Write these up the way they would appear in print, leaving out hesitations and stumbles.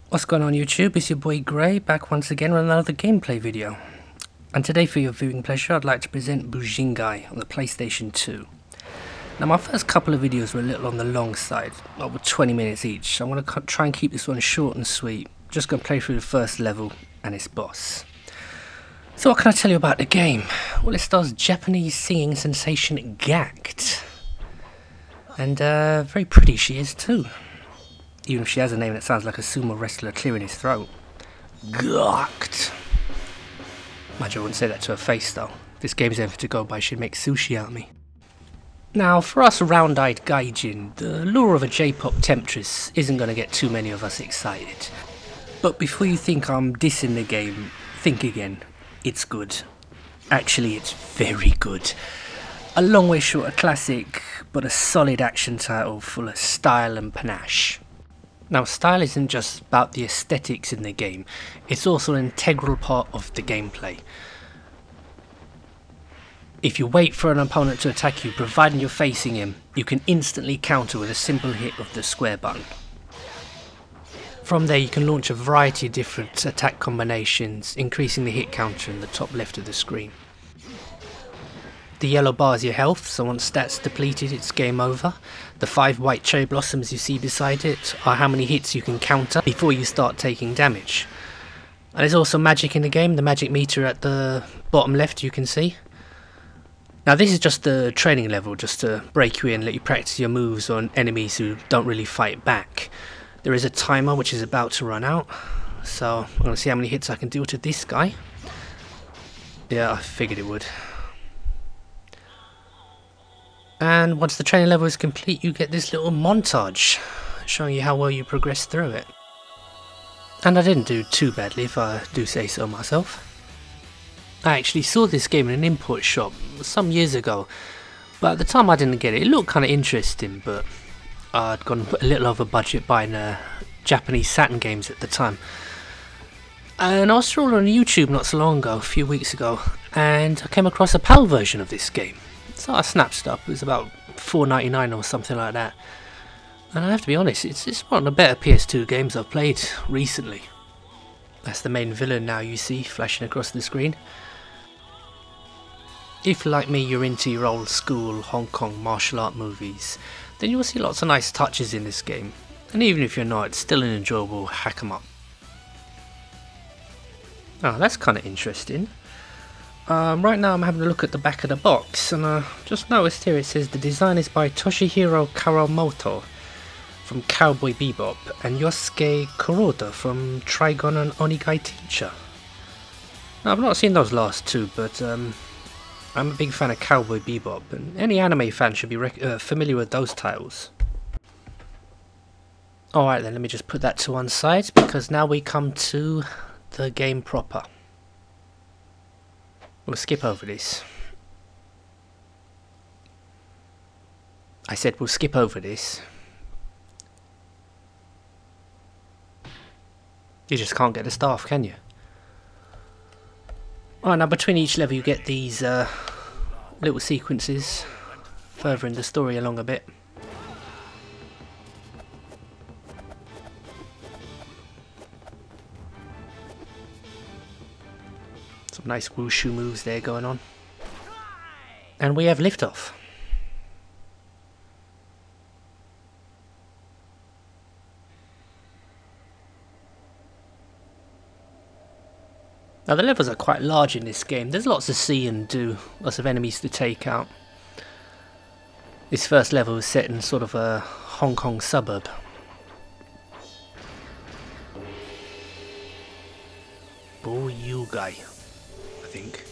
What's going on YouTube? It's your boy Gray back once again with another gameplay video. And today for your viewing pleasure I'd like to present Bujingai on the PlayStation 2. Now my first couple of videos were a little on the long side, over 20 minutes each. I'm going to try and keep this one short and sweet. Just going to play through the first level and its boss. So what can I tell you about the game? Well, it stars Japanese singing sensation Gact. And very pretty she is too. Even if she has a name that sounds like a sumo wrestler clearing his throat. Gact. Imagine I wouldn't say that to her face though. If this game's ever to go by, she'd make sushi out of me. Now, for us round-eyed gaijin, the lure of a J-pop temptress isn't going to get too many of us excited. But before you think I'm dissing the game, think again. It's good. Actually, it's very good. A long way short of classic, but a solid action title full of style and panache. Now, style isn't just about the aesthetics in the game, it's also an integral part of the gameplay. If you wait for an opponent to attack you, providing you're facing him, you can instantly counter with a simple hit of the square button. From there you can launch a variety of different attack combinations, increasing the hit counter in the top left of the screen. The yellow bar is your health, so once stats depleted it's game over. The 5 white cherry blossoms you see beside it are how many hits you can counter before you start taking damage. And there's also magic in the game, the magic meter at the bottom left you can see. Now this is just the training level, just to break you in, let you practice your moves on enemies who don't really fight back. There is a timer which is about to run out, so I'm going to see how many hits I can deal to this guy. Yeah, I figured it would. And once the training level is complete, you get this little montage showing you how well you progress through it. And I didn't do too badly, if I do say so myself. I actually saw this game in an import shop some years ago, but at the time I didn't get it. It looked kind of interesting, but I'd gone a little over budget buying Japanese Saturn games at the time. And I was scrolling on YouTube not so long ago, a few weeks ago, and I came across a PAL version of this game. So I snatched it up. It was about $4.99 or something like that. And I have to be honest, it's one of the better PS2 games I've played recently. That's the main villain now you see flashing across the screen. If like me you're into your old school Hong Kong martial art movies, then you will see lots of nice touches in this game. And even if you're not, it's still an enjoyable hack 'em up. Oh, that's kind of interesting. Right now I'm having a look at the back of the box, and I just noticed here it says the design is by Toshihiro Kawamoto from Cowboy Bebop and Yosuke Kuroda from Trigun and Onigai Teacher. Now, I've not seen those last two, but I'm a big fan of Cowboy Bebop, and any anime fan should be familiar with those titles. Alright then, let me just put that to one side, because now we come to the game proper. We'll skip over this. I said we'll skip over this. You just can't get the staff, can you? Alright, now between each level you get these little sequences, furthering the story along a bit. Some nice wushu moves there going on. And we have liftoff. Now the levels are quite large in this game. There's lots to see and do, lots of enemies to take out. This first level is set in sort of a Hong Kong suburb. Bujingai, I think.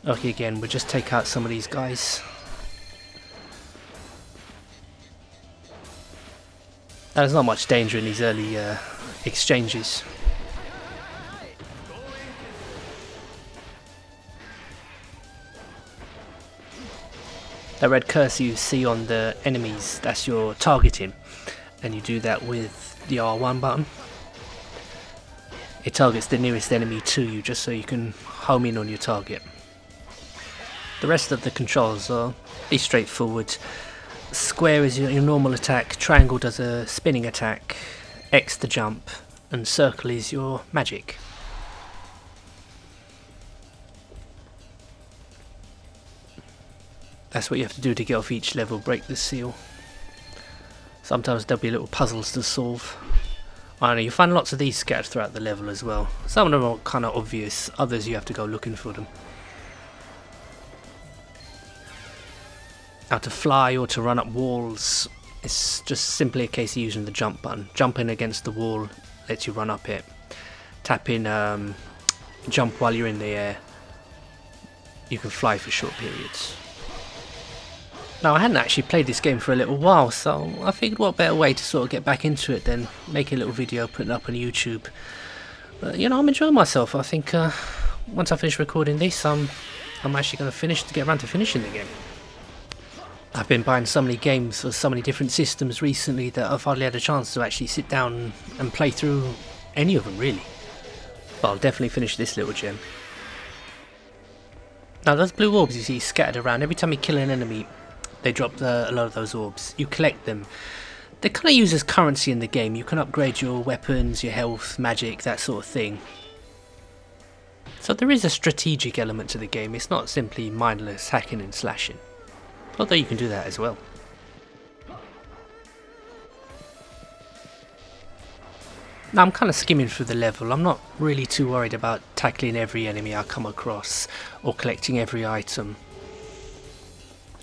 Okay, again, we'll just take out some of these guys. Now, there's not much danger in these early exchanges. That red cursor you see on the enemies, that's your targeting, and you do that with the R1 button. It targets the nearest enemy to you just so you can home in on your target. The rest of the controls are pretty straightforward. Square is your normal attack, triangle does a spinning attack, X the jump, and circle is your magic. That's what you have to do to get off each level, break the seal. Sometimes there'll be little puzzles to solve. I know, you find lots of these scattered throughout the level as well. Some of them are kind of obvious, others you have to go looking for them. How to fly or to run up walls, it's just simply a case of using the jump button. Jumping against the wall lets you run up it. Tapping jump while you're in the air, you can fly for short periods. Now, I hadn't actually played this game for a little while, so I figured what better way to sort of get back into it than make a little video, put it up on YouTube. But, you know, I'm enjoying myself. I think once I finish recording this, I'm actually going to get around to finishing the game. I've been buying so many games for so many different systems recently that I've hardly had a chance to actually sit down and play through any of them, really. But I'll definitely finish this little gem. Now, those blue orbs you see scattered around, every time you kill an enemy, they drop a lot of those orbs. You collect them. They're kind of used as currency in the game. You can upgrade your weapons, your health, magic, that sort of thing. So there is a strategic element to the game. It's not simply mindless hacking and slashing. Although you can do that as well. Now I'm kind of skimming through the level. I'm not really too worried about tackling every enemy I come across or collecting every item,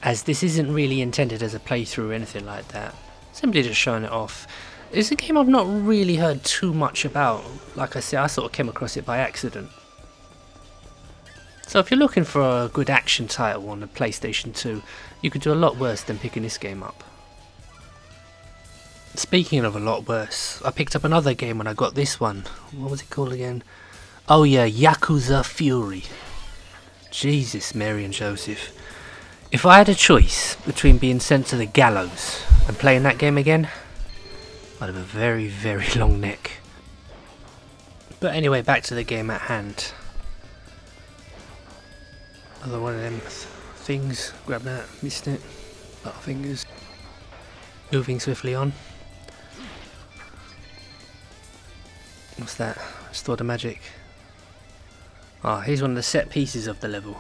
as this isn't really intended as a playthrough or anything like that. Simply just showing it off. It's a game I've not really heard too much about. Like I said, I sort of came across it by accident. So if you're looking for a good action title on the PlayStation 2, you could do a lot worse than picking this game up. Speaking of a lot worse, I picked up another game when I got this one. What was it called again? Oh yeah, Yakuza Fury. Jesus, Mary and Joseph. If I had a choice between being sent to the gallows and playing that game again, I'd have a very, very long neck. But anyway, back to the game at hand. Another one of them things. Grab that, missed it. Lot of fingers. Moving swiftly on. What's that? Store the magic. Ah, here's one of the set pieces of the level.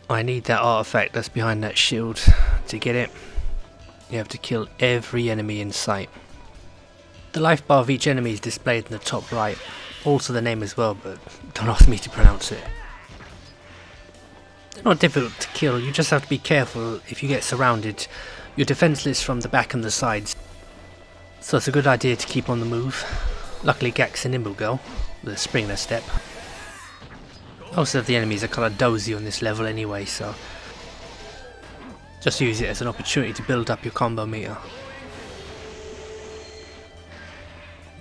I need that artifact that's behind that shield. To get it, you have to kill every enemy in sight. The life bar of each enemy is displayed in the top right. Also the name as well, but don't ask me to pronounce it. They're not difficult to kill, you just have to be careful. If you get surrounded, you're defenseless from the back and the sides. So it's a good idea to keep on the move. Luckily Gak's a nimble girl, with a spring in her step. Most of the enemies are kind of dozy on this level anyway, so just use it as an opportunity to build up your combo meter.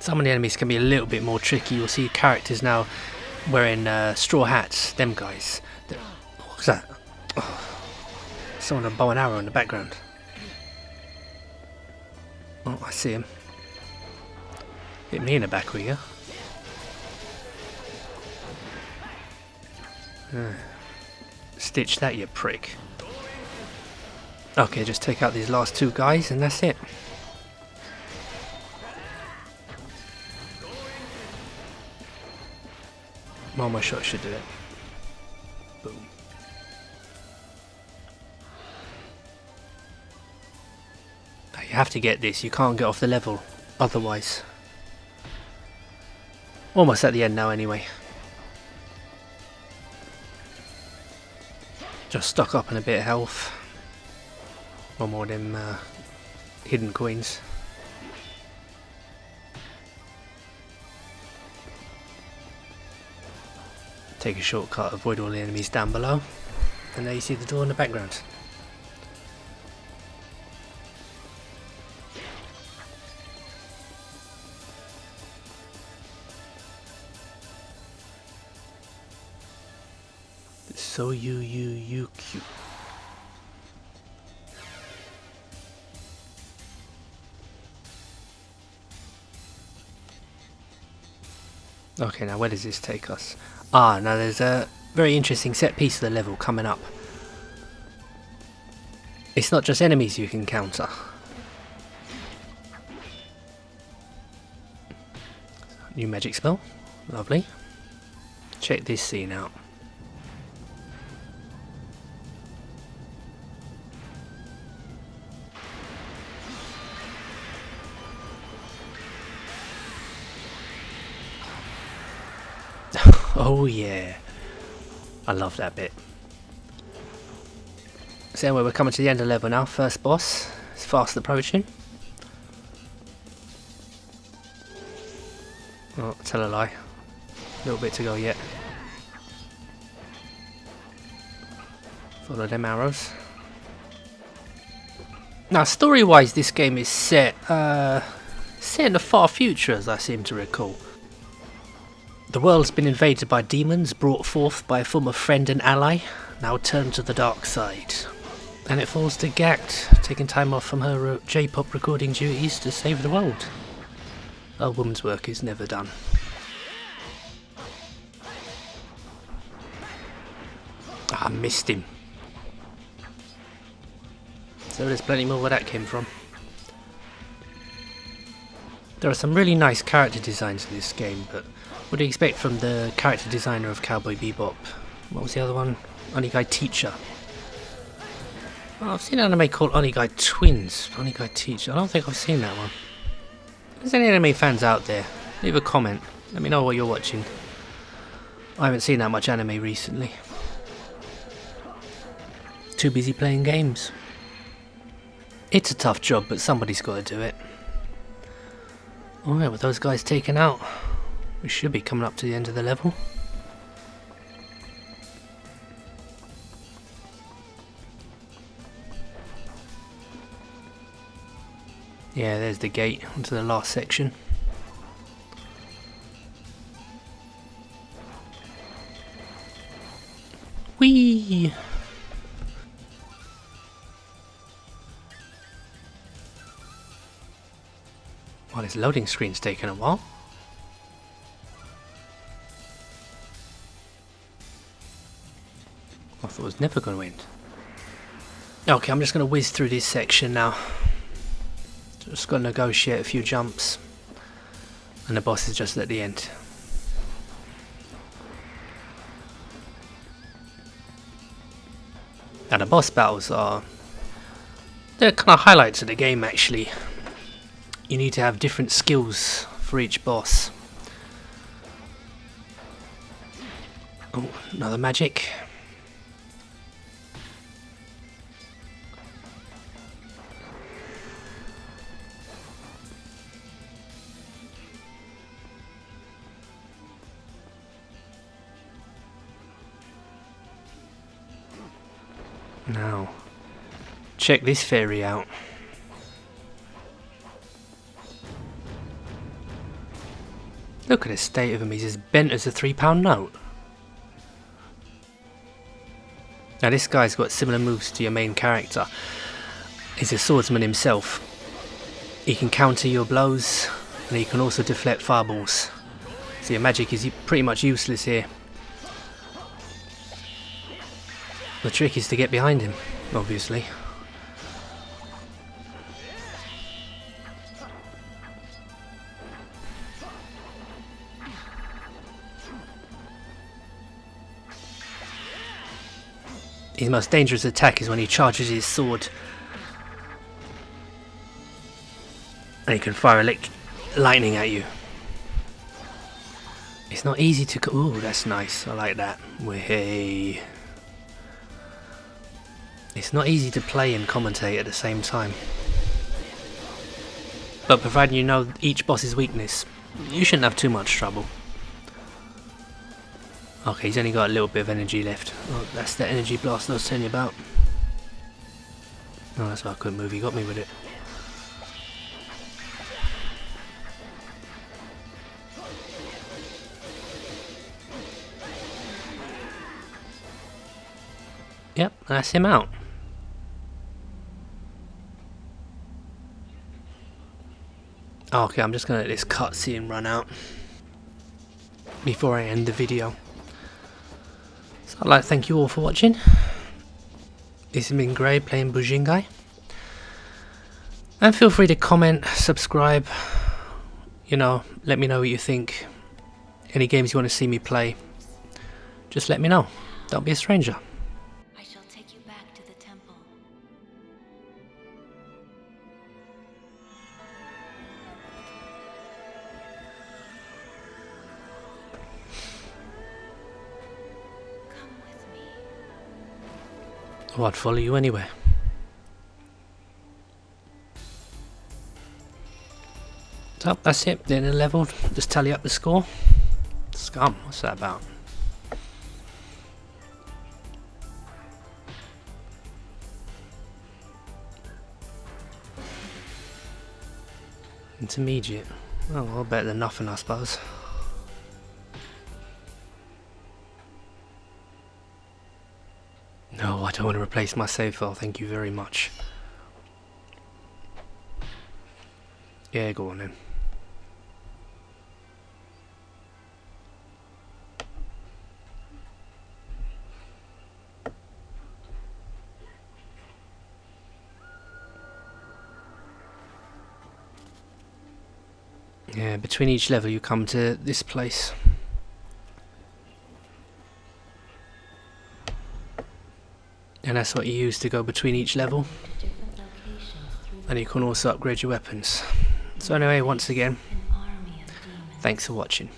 Some of the enemies can be a little bit more tricky. You'll see characters now wearing straw hats, them guys. What was that? Oh, someone with a bow and arrow in the background. Oh, I see him. Hit me in the back, will you? Stitch that, you prick. Okay, just take out these last two guys and that's it. One more shot should do it. Boom. Now you have to get this, you can't get off the level otherwise. Almost at the end now anyway. Just stock up on a bit of health. One more of them hidden coins. Take a shortcut, avoid all the enemies down below. And there you see the door in the background. So you cute. Okay, now where does this take us? Ah, now there's a Very interesting set piece of the level coming up. It's not just enemies you can counter. New magic spell. Lovely. Check this scene out. Oh yeah. I love that bit. So anyway, we're coming to the end of the level now. First boss. It's fast approaching. Oh, tell a lie. A little bit to go yet. Follow them arrows. Now, story-wise, this game is set in the far future, as I seem to recall. The world's been invaded by demons, brought forth by a former friend and ally, now turned to the dark side. And it falls to Gact, taking time off from her J-pop recording duties to save the world. A woman's work is never done. I missed him. So there's plenty more where that came from. There are some really nice character designs in this game, but what do you expect from the character designer of Cowboy Bebop? What was the other one? Onigai Teacher. Oh, I've seen an anime called Onigai Twins. Onigai Teacher. I don't think I've seen that one. If there's any anime fans out there, leave a comment. Let me know what you're watching. I haven't seen that much anime recently. Too busy playing games. It's a tough job, but somebody's got to do it. Alright, with those guys taken out, we should be coming up to the end of the level. Yeah, there's the gate onto the last section. Whee! Well, this loading screen's taking a while. I thought it was never going to end. Okay, I'm just going to whiz through this section now. Just got to negotiate a few jumps. And the boss is just at the end. Now the boss battles are... they're kind of highlights of the game actually. You need to have different skills for each boss. Oh, another magic. Now, check this fairy out. Look at the state of him, he's as bent as a £3 note. Now this guy's got similar moves to your main character. He's a swordsman himself. He can counter your blows, and he can also deflect fireballs. So your magic is pretty much useless here. The trick is to get behind him, obviously. His most dangerous attack is when he charges his sword. And he can fire lightning at you. It's not easy to... ooh, that's nice. I like that. Way. It's not easy to play and commentate at the same time. But providing you know each boss's weakness, you shouldn't have too much trouble. Okay, he's only got a little bit of energy left. Oh, that's the energy blast I was telling you about. Oh, that's why I couldn't move. He got me with it. Yep, that's him out. Okay, I'm just going to let this cutscene run out before I end the video. I'd like to thank you all for watching. This has been Gray playing Bujingai. And feel free to comment, subscribe, you know, let me know what you think. Any games you want to see me play, just let me know. Don't be a stranger. I shall take you back to the temple. Come with me. Oh, I'd follow you anywhere. So that's it, the end of the level. Just tally up the score. Scum, what's that about? Intermediate. Oh, well, better than nothing, I suppose. No, I don't want to replace my save file, thank you very much. Yeah, go on then. Yeah, between each level you come to this place. And that's what you use to go between each level. And you can also upgrade your weapons. So anyway, once again, thanks for watching.